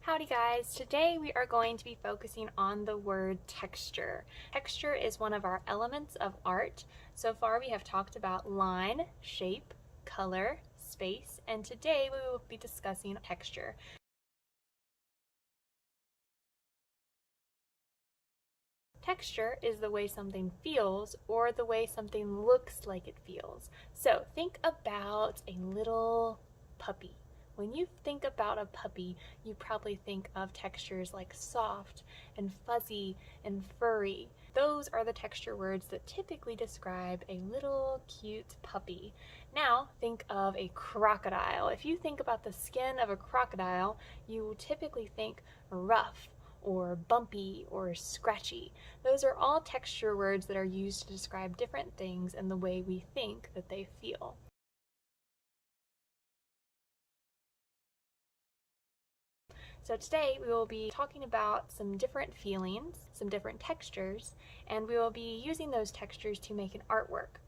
Howdy guys, today we are going to be focusing on the word texture. Texture is one of our elements of art. So far we have talked about line, shape, color, space, and today we will be discussing texture. Texture is the way something feels or the way something looks like it feels. So think about a little puppy. When you think about a puppy, you probably think of textures like soft and fuzzy and furry. Those are the texture words that typically describe a little cute puppy. Now think of a crocodile. If you think about the skin of a crocodile, you typically think rough or bumpy or scratchy. Those are all texture words that are used to describe different things and the way we think that they feel. So today we will be talking about some different feelings, some different textures, and we will be using those textures to make an artwork.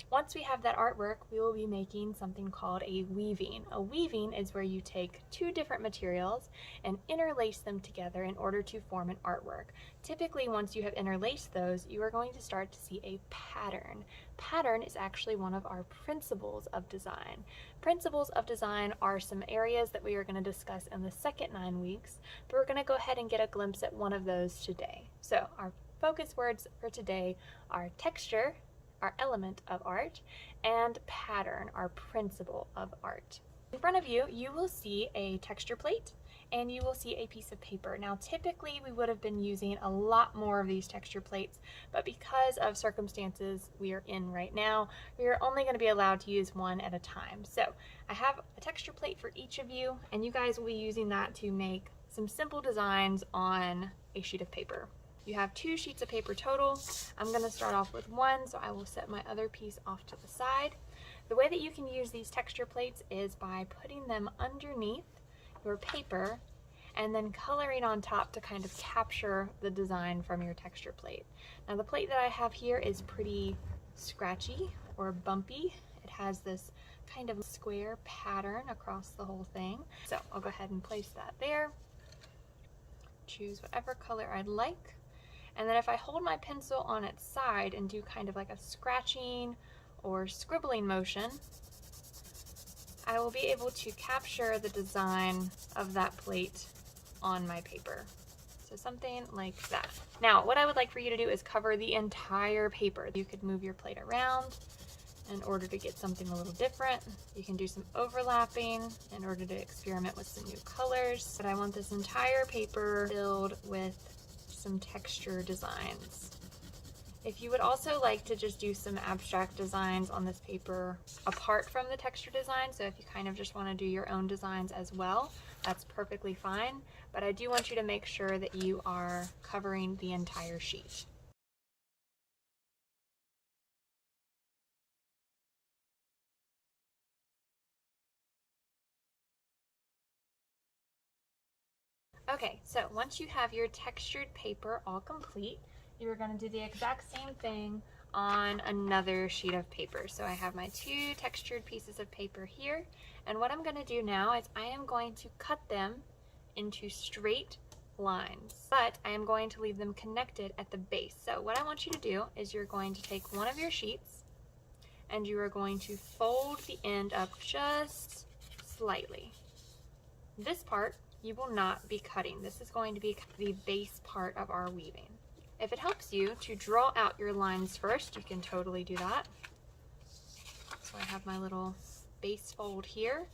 Once we have that artwork, we will be making something called a weaving. A weaving is where you take two different materials and interlace them together in order to form an artwork. Typically, once you have interlaced those, you are going to start to see a pattern. Pattern is actually one of our principles of design. Principles of design are some areas that we are going to discuss in the second 9 weeks, but we're going to go ahead and get a glimpse at one of those today. So our focus words for today are texture, our element of art, and pattern, our principle of art. In front of you, you will see a texture plate and you will see a piece of paper. Now typically we would have been using a lot more of these texture plates, but because of circumstances we are in right now, we are only going to be allowed to use one at a time. So I have a texture plate for each of you, and you guys will be using that to make some simple designs on a sheet of paper. You have 2 sheets of paper total. I'm going to start off with one, so I will set my other piece off to the side. The way that you can use these texture plates is by putting them underneath your paper and then coloring on top to kind of capture the design from your texture plate. Now the plate that I have here is pretty scratchy or bumpy. It has this kind of square pattern across the whole thing. So I'll go ahead and place that there. Choose whatever color I'd like. And then if I hold my pencil on its side and do kind of like a scratching or scribbling motion, I will be able to capture the design of that plate on my paper. So something like that. Now, what I would like for you to do is cover the entire paper. You could move your plate around in order to get something a little different. You can do some overlapping in order to experiment with some new colors. But I want this entire paper filled with some texture designs. If you would also like to just do some abstract designs on this paper apart from the texture design, so if you kind of just want to do your own designs as well, that's perfectly fine, but I do want you to make sure that you are covering the entire sheet. Okay, so once you have your textured paper all complete, you're going to do the exact same thing on another sheet of paper. So I have my 2 textured pieces of paper here, and what I'm going to do now is I am going to cut them into straight lines, but I am going to leave them connected at the base. So what I want you to do is you're going to take one of your sheets and you are going to fold the end up just slightly. This part you will not be cutting. This is going to be the base part of our weaving. If it helps you to draw out your lines first, you can totally do that. So I have my little base fold here.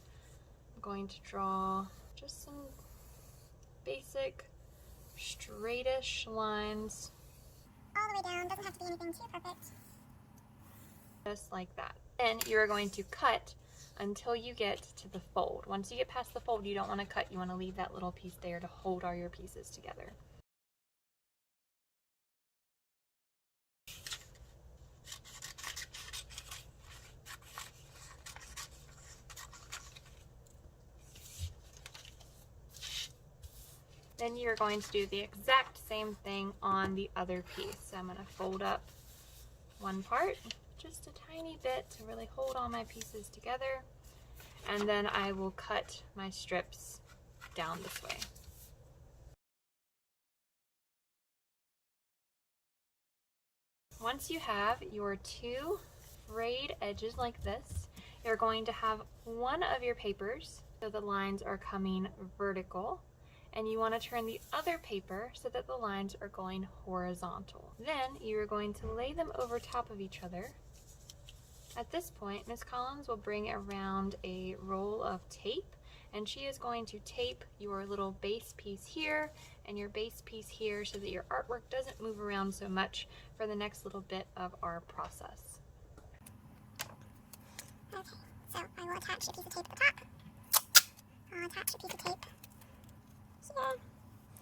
I'm going to draw just some basic straightish lines. All the way down, doesn't have to be anything too perfect. Just like that. Then you're going to cut until you get to the fold. Once you get past the fold, you don't want to cut. You want to leave that little piece there to hold all your pieces together. Then you're going to do the exact same thing on the other piece. So I'm going to fold up one part just a tiny bit to really hold all my pieces together. And then I will cut my strips down this way. Once you have your two frayed edges like this, you're going to have one of your papers so the lines are coming vertical, and you want to turn the other paper so that the lines are going horizontal. Then you're going to lay them over top of each other. At this point, Ms. Collins will bring around a roll of tape, and she is going to tape your little base piece here and your base piece here so that your artwork doesn't move around so much for the next little bit of our process. Okay, so I will attach a piece of tape at the top. I'll attach a piece of tape here.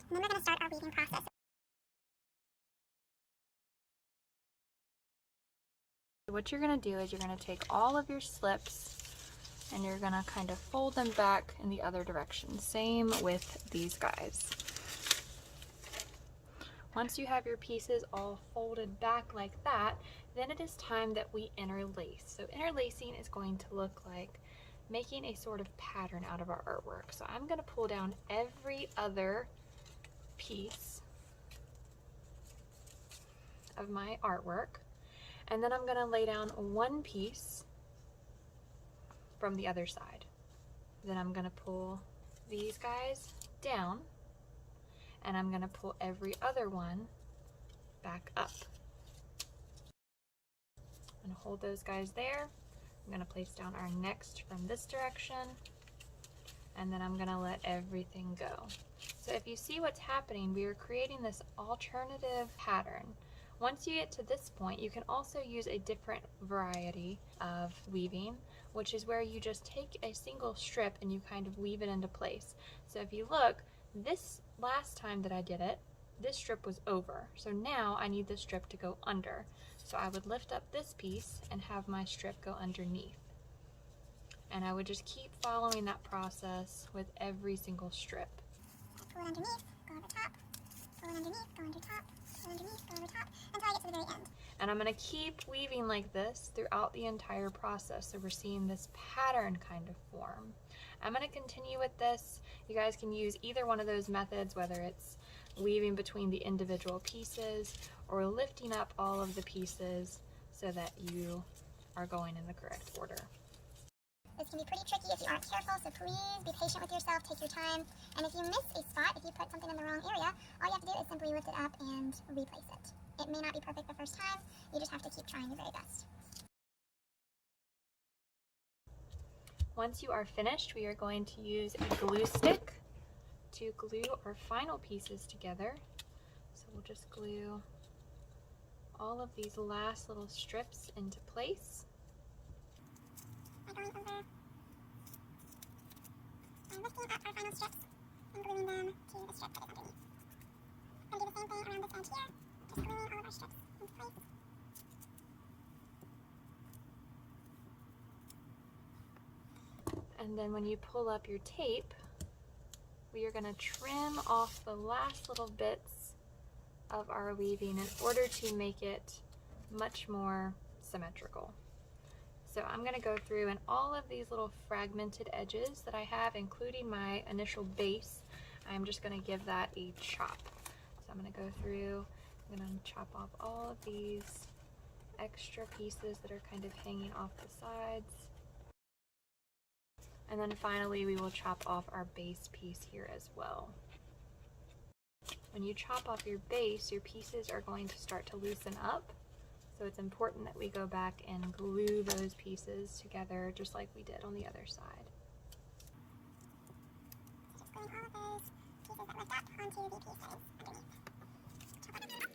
And then we're going to start our weaving process. What you're going to do is you're going to take all of your slips and you're going to kind of fold them back in the other direction. Same with these guys. Once you have your pieces all folded back like that, then it is time that we interlace. So interlacing is going to look like making a sort of pattern out of our artwork. So I'm going to pull down every other piece of my artwork, and then I'm going to lay down one piece from the other side. Then I'm going to pull these guys down, and I'm going to pull every other one back up. I'm going to hold those guys there. I'm going to place down our next from this direction, and then I'm going to let everything go. So if you see what's happening, we are creating this alternative pattern. Once you get to this point, you can also use a different variety of weaving, which is where you just take a single strip and you kind of weave it into place. So if you look, this last time that I did it, this strip was over. So now I need this strip to go under. So I would lift up this piece and have my strip go underneath. And I would just keep following that process with every single strip. Pull it underneath, go over top, pull it underneath, go under top, pull underneath, go over top, until I get to the very end. And I'm going to keep weaving like this throughout the entire process, so we're seeing this pattern kind of form. I'm going to continue with this. You guys can use either one of those methods, whether it's weaving between the individual pieces or lifting up all of the pieces so that you are going in the correct order. This can be pretty tricky if you aren't careful, so please be patient with yourself, take your time, and if you miss a spot, if you put something in the wrong area, all you have to do is simply lift it up and replace it. It may not be perfect the first time, you just have to keep trying your very best. Once you are finished, we are going to use a glue stick to glue our final pieces together. So we'll just glue all of these last little strips into place. By going over and lifting up our final strips and gluing them to the strip that is underneath. We're going to do the same thing around this edge here, just gluing all of our strips into place. And then when you pull up your tape, we are going to trim off the last little bits of our weaving in order to make it much more symmetrical. So I'm going to go through and all of these little fragmented edges that I have, including my initial base, I'm just going to give that a chop. So I'm going to go through, I'm going to chop off all of these extra pieces that are kind of hanging off the sides. And then finally we will chop off our base piece here as well. When you chop off your base, your pieces are going to start to loosen up. So it's important that we go back and glue those pieces together just like we did on the other side. Just gluing all of those pieces that lift up onto the piece that is underneath.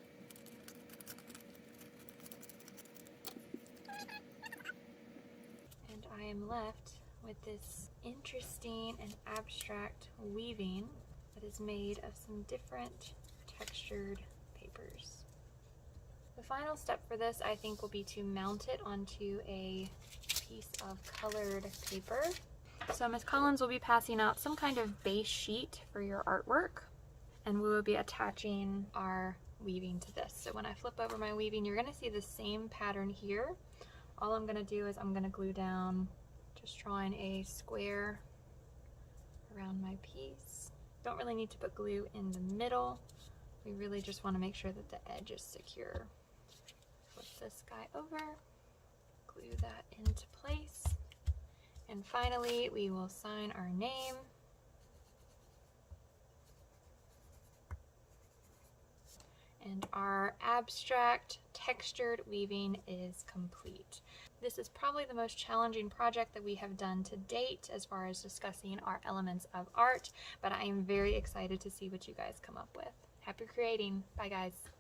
And I am left with this interesting and abstract weaving that is made of some different textured papers. The final step for this, I think, will be to mount it onto a piece of colored paper. So Ms. Collins will be passing out some kind of base sheet for your artwork, and we will be attaching our weaving to this. So when I flip over my weaving, you're going to see the same pattern here. All I'm going to do is I'm going to glue down, just drawing a square around my piece. Don't really need to put glue in the middle. We really just want to make sure that the edge is secure. Flip this guy over, glue that into place, and finally we will sign our name. And our abstract textured weaving is complete. This is probably the most challenging project that we have done to date as far as discussing our elements of art, but I am very excited to see what you guys come up with. Happy creating. Bye guys.